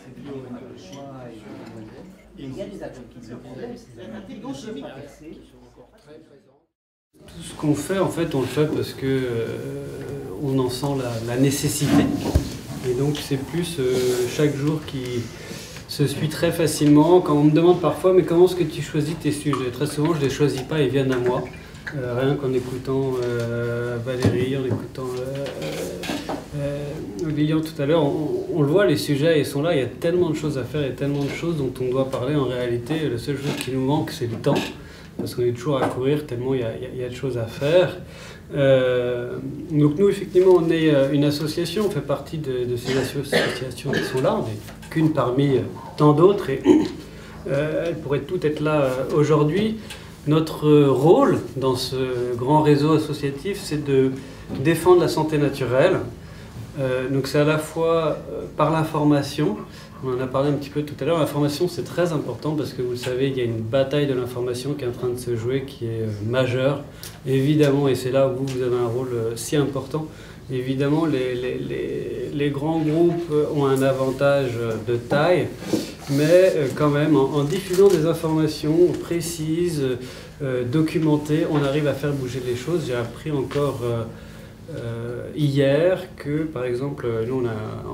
c'est toujours le choix. Et il y a des actions qui le problème, c'est tout ce qu'on fait, en fait, on le fait parce que on en sent la nécessité. Et donc c'est plus chaque jour qui se suit très facilement. Quand on me demande parfois, mais comment est-ce que tu choisis tes sujets? Très souvent, je ne les choisis pas, ils viennent à moi. Rien qu'en écoutant Valérie, en écoutant Lilian tout à l'heure, on le voit, les sujets ils sont là, il y a tellement de choses à faire et tellement de choses dont on doit parler. En réalité, la seule chose qui nous manque, c'est le temps, parce qu'on est toujours à courir tellement il y a de choses à faire. Donc nous, effectivement, on est une association, on fait partie de ces associations qui sont là, on n'est qu'une parmi tant d'autres, et elles pourraient toutes être là aujourd'hui. Notre rôle dans ce grand réseau associatif, c'est de défendre la santé naturelle. Donc c'est à la fois par l'information, on en a parlé un petit peu tout à l'heure, l'information c'est très important parce que vous le savez, il y a une bataille de l'information qui est en train de se jouer, qui est majeure, évidemment, et c'est là où vous avez un rôle si important. Évidemment, les grands groupes ont un avantage de taille, mais quand même, en diffusant des informations précises, documentées, on arrive à faire bouger les choses. J'ai appris encore hier que, par exemple, nous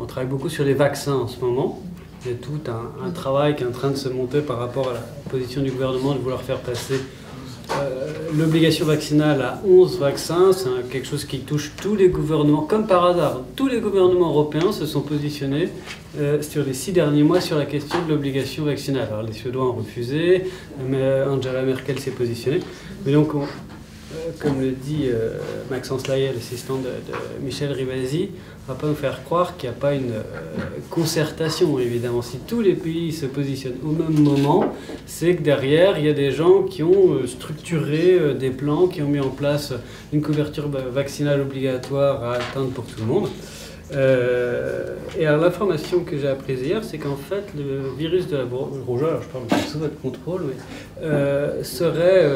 on travaille beaucoup sur les vaccins en ce moment. Il y a tout un travail qui est en train de se monter par rapport à la position du gouvernement de vouloir faire passer l'obligation vaccinale à 11 vaccins. C'est quelque chose qui touche tous les gouvernements, comme par hasard. Tous les gouvernements européens se sont positionnés sur les 6 derniers mois sur la question de l'obligation vaccinale. Alors les Suédois ont refusé, mais Angela Merkel s'est positionnée. Mais donc, comme le dit Maxence Layet, l'assistant de Michel Rivasi, on ne va pas nous faire croire qu'il n'y a pas une concertation, évidemment. Si tous les pays se positionnent au même moment, c'est que derrière, il y a des gens qui ont structuré des plans, qui ont mis en place une couverture vaccinale obligatoire à atteindre pour tout le monde. Et alors l'information que j'ai apprise hier, c'est qu'en fait le virus de la rougeole, alors je parle sous votre contrôle, mais, serait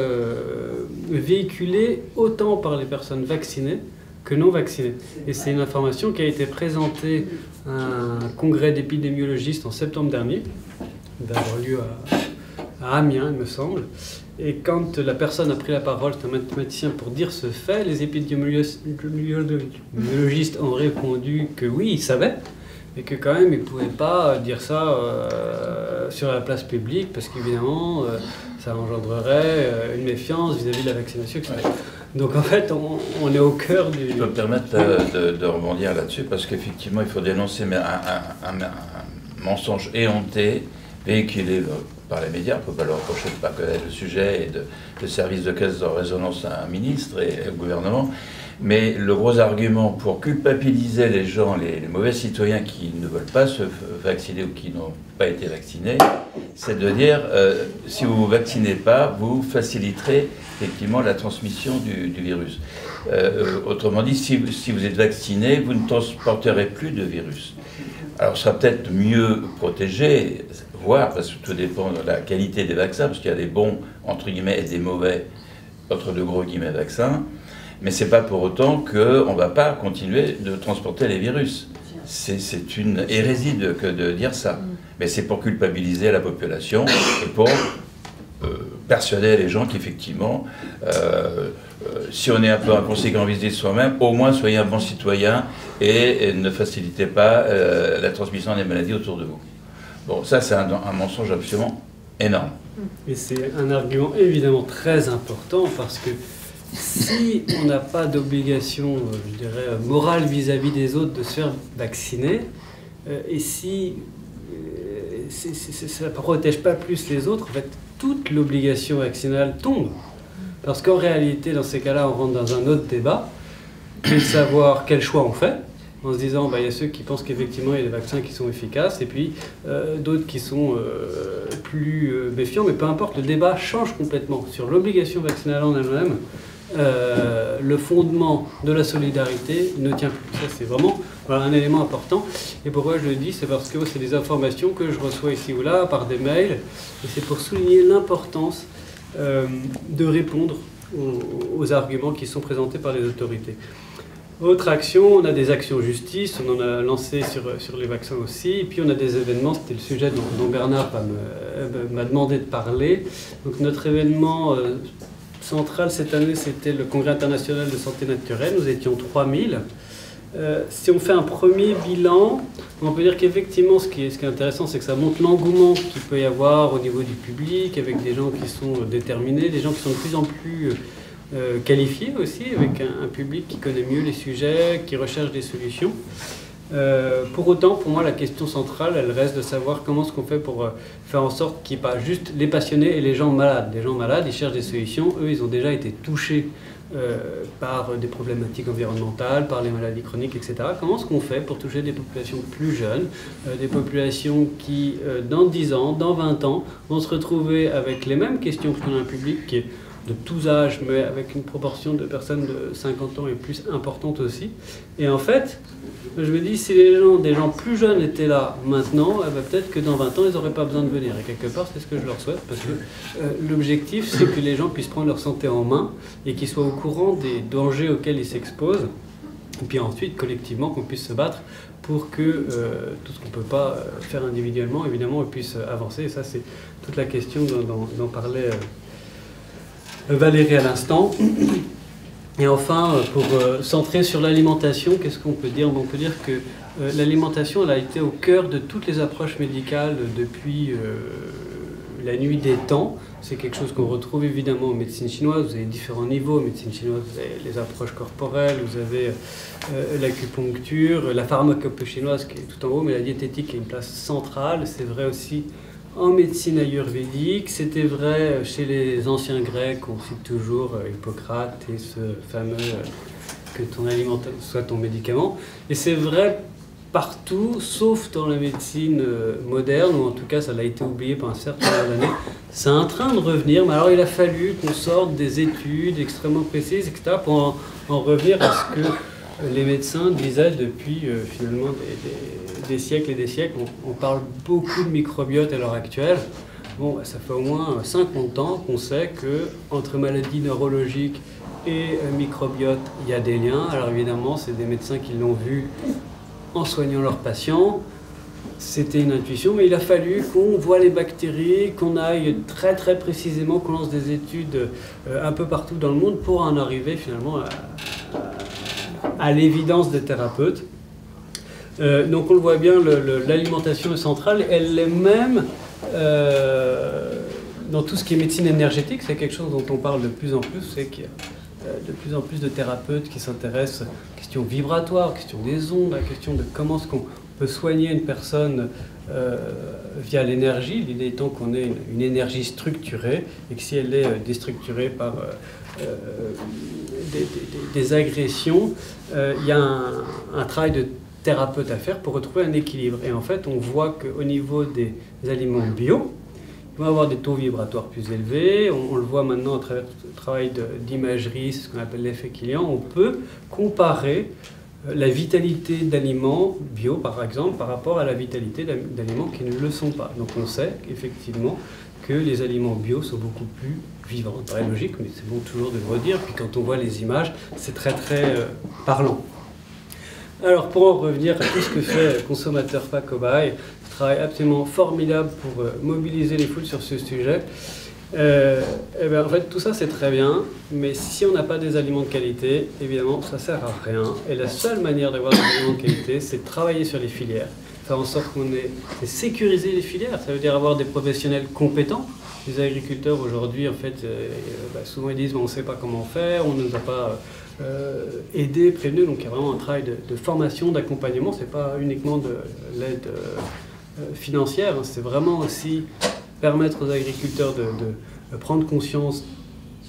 véhiculé autant par les personnes vaccinées que non vaccinées. Et c'est une information qui a été présentée à un congrès d'épidémiologistes en septembre dernier, qui va avoir lieu à Amiens, il me semble. Et quand la personne a pris la parole, c'est un mathématicien, pour dire ce fait, les épidémiologistes ont répondu que oui, ils savaient, mais que quand même ils ne pouvaient pas dire ça sur la place publique, parce qu'évidemment, ça engendrerait une méfiance vis-à-vis de la vaccination, etc. Donc en fait, on est au cœur du... Je peux me permettre de rebondir là-dessus, parce qu'effectivement, il faut dénoncer un mensonge éhonté, véhiculé par les médias. On ne peut pas leur reprocher de ne pas connaître le sujet et de service de caisse de résonance à un ministre et au gouvernement. Mais le gros argument pour culpabiliser les gens, les mauvais citoyens qui ne veulent pas se vacciner ou qui n'ont pas été vaccinés, c'est de dire si vous ne vous vaccinez pas, vous faciliterez effectivement la transmission du virus. Autrement dit, si vous êtes vacciné, vous ne transporterez plus de virus. Alors, ce sera peut-être mieux protégé, voire, parce que tout dépend de la qualité des vaccins, parce qu'il y a des bons, entre guillemets, et des mauvais, entre de gros guillemets, vaccins. Mais ce n'est pas pour autant qu'on ne va pas continuer de transporter les virus. C'est une hérésie de dire ça. Mais c'est pour culpabiliser la population et pour persuader les gens qu'effectivement, si on est un peu inconséquent vis-à-vis de soi-même, au moins soyez un bon citoyen et ne facilitez pas la transmission des maladies autour de vous. Bon, ça c'est un mensonge absolument énorme. Et c'est un argument évidemment très important, parce que si on n'a pas d'obligation, je dirais, morale vis-à-vis des autres de se faire vacciner, et si ça ne protège pas plus les autres, en fait, toute l'obligation vaccinale tombe. Parce qu'en réalité, dans ces cas-là, on rentre dans un autre débat, qui est de savoir quel choix on fait, en se disant, il y a ceux qui pensent qu'effectivement, il y a des vaccins qui sont efficaces, et puis d'autres qui sont plus méfiants, mais peu importe, le débat change complètement. Sur l'obligation vaccinale en elle-même, le fondement de la solidarité ne tient plus. Ça, c'est vraiment un élément important. Et pourquoi je le dis, c'est parce que c'est des informations que je reçois ici ou là, par des mails, et c'est pour souligner l'importance de répondre aux arguments qui sont présentés par les autorités. Autre action, on a des actions justice, on en a lancé sur les vaccins aussi, et puis on a des événements, c'était le sujet dont Bernard m'a demandé de parler. Donc notre événement central cette année, c'était le Congrès international de santé naturelle, nous étions 3000. Si on fait un premier bilan, on peut dire qu'effectivement ce qui est intéressant, c'est que ça montre l'engouement qu'il peut y avoir au niveau du public, avec des gens qui sont déterminés, des gens qui sont de plus en plus qualifiés aussi, avec un public qui connaît mieux les sujets, qui recherche des solutions. Pour autant, pour moi, la question centrale, elle reste de savoir comment est-ce qu'on fait pour faire en sorte qu'il n'y ait pas juste les passionnés et les gens malades. Les gens malades, ils cherchent des solutions, eux, ils ont déjà été touchés par des problématiques environnementales, par les maladies chroniques, etc. Comment est-ce qu'on fait pour toucher des populations plus jeunes, des populations qui, dans 10 ans, dans 20 ans, vont se retrouver avec les mêmes questions que un public qui est de tous âges, mais avec une proportion de personnes de 50 ans et plus importante aussi. Et en fait, je me dis, si des gens plus jeunes étaient là maintenant, peut-être que dans 20 ans, ils n'auraient pas besoin de venir. Et quelque part, c'est ce que je leur souhaite, parce que l'objectif, c'est que les gens puissent prendre leur santé en main et qu'ils soient au courant des dangers auxquels ils s'exposent. Et puis ensuite, collectivement, qu'on puisse se battre pour que tout ce qu'on ne peut pas faire individuellement, évidemment, puisse avancer. Et ça, c'est toute la question dont parlait Valérie à l'instant. Et enfin, pour centrer sur l'alimentation, qu'est-ce qu'on peut dire? On peut dire que l'alimentation, elle a été au cœur de toutes les approches médicales depuis la nuit des temps. C'est quelque chose qu'on retrouve évidemment en médecine chinoise. Vous avez différents niveaux. En médecine chinoise, vous avez les approches corporelles, vous avez l'acupuncture, la pharmacopée chinoise qui est tout en haut, mais la diététique a une place centrale. C'est vrai aussi en médecine ayurvédique, c'était vrai chez les anciens Grecs, on cite toujours Hippocrate et ce fameux que ton aliment soit ton médicament. Et c'est vrai partout, sauf dans la médecine moderne, ou en tout cas ça l'a été oublié pendant un certain nombre d'années. C'est en train de revenir, mais alors il a fallu qu'on sorte des études extrêmement précises, etc., pour en revenir à ce que les médecins disaient depuis finalement des siècles et des siècles. On parle beaucoup de microbiote à l'heure actuelle. Bon, ça fait au moins 50 ans qu'on sait qu'entre maladies neurologiques et microbiote, il y a des liens. Alors évidemment, c'est des médecins qui l'ont vu en soignant leurs patients. C'était une intuition, mais il a fallu qu'on voit les bactéries, qu'on aille très très précisément, qu'on lance des études un peu partout dans le monde pour en arriver finalement à l'évidence des thérapeutes. Donc on le voit bien, l'alimentation est centrale, elle l'est même dans tout ce qui est médecine énergétique. C'est quelque chose dont on parle de plus en plus, c'est qu'il y a de plus en plus de thérapeutes qui s'intéressent aux questions vibratoires, aux questions des ondes, à la question de comment est-ce qu'on peut soigner une personne via l'énergie, l'idée étant qu'on ait une énergie structurée et que si elle est déstructurée par des agressions, il y a un travail de thérapeute à faire pour retrouver un équilibre. Et en fait, on voit qu'au niveau des aliments bio, il va avoir des taux vibratoires plus élevés. On le voit maintenant à travers le travail d'imagerie, c'est ce qu'on appelle l'effet Killian. On peut comparer la vitalité d'aliments bio, par exemple, par rapport à la vitalité d'aliments qui ne le sont pas. Donc on sait effectivement que les aliments bio sont beaucoup plus vivants. Ça paraît logique, mais c'est bon toujours de le redire. Puis quand on voit les images, c'est très très parlant. Alors pour en revenir à tout ce que fait Consommateurs Pas Cobayes, un travail absolument formidable pour mobiliser les foules sur ce sujet. Et bien, en fait, tout ça c'est très bien, mais si on n'a pas des aliments de qualité, évidemment, ça ne sert à rien. Et la seule manière d'avoir des aliments de qualité, c'est de travailler sur les filières, faire en sorte qu'on ait sécuriser les filières. Ça veut dire avoir des professionnels compétents. Les agriculteurs aujourd'hui, en fait, souvent ils disent on ne sait pas comment faire, on ne nous a pas aidés, prévenus. Donc il y a vraiment un travail de formation, d'accompagnement. C'est pas uniquement de l'aide financière, hein. C'est vraiment aussi permettre aux agriculteurs de prendre conscience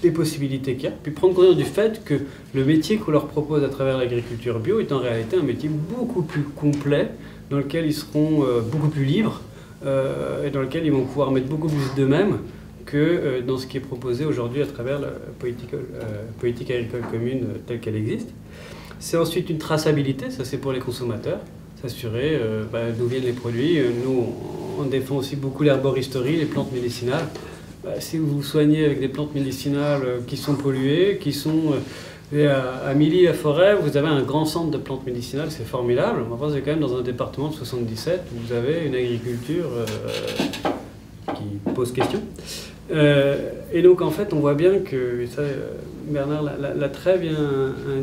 des possibilités qu'il y a, puis prendre conscience du fait que le métier qu'on leur propose à travers l'agriculture bio est en réalité un métier beaucoup plus complet, dans lequel ils seront beaucoup plus libres et dans lequel ils vont pouvoir mettre beaucoup plus d'eux-mêmes que dans ce qui est proposé aujourd'hui à travers la politique agricole commune telle qu'elle existe. C'est ensuite une traçabilité, ça c'est pour les consommateurs, s'assurer d'où viennent les produits. Nous, on défend aussi beaucoup l'herboristerie, les plantes médicinales. Si vous vous soignez avec des plantes médicinales qui sont polluées, qui sont Et à Milly-la-Forêt, vous avez un grand centre de plantes médicinales, c'est formidable. Enfin, c'est quand même dans un département de 77 où vous avez une agriculture qui pose question. Et donc, en fait, on voit bien que, ça, Bernard l'a très bien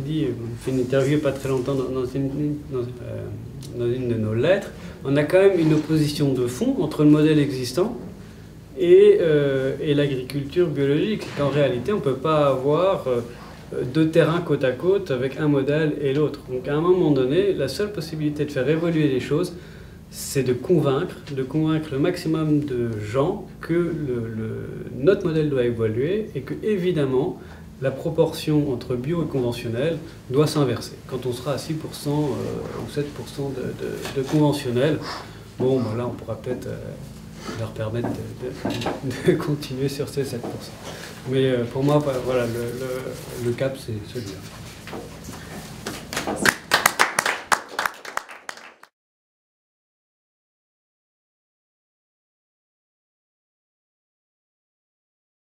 dit, on fait une interview pas très longtemps dans une de nos lettres, on a quand même une opposition de fond entre le modèle existant et l'agriculture biologique. En réalité, on ne peut pas avoir deux terrains côte à côte avec un modèle et l'autre. Donc à un moment donné, la seule possibilité de faire évoluer les choses, c'est de convaincre le maximum de gens que notre modèle doit évoluer et que, évidemment, la proportion entre bio et conventionnel doit s'inverser. Quand on sera à 6% ou 7% de conventionnel, bon, ben là, on pourra peut-être leur permettre de continuer sur ces 7%. Mais pour moi, voilà, le cap, c'est celui-là.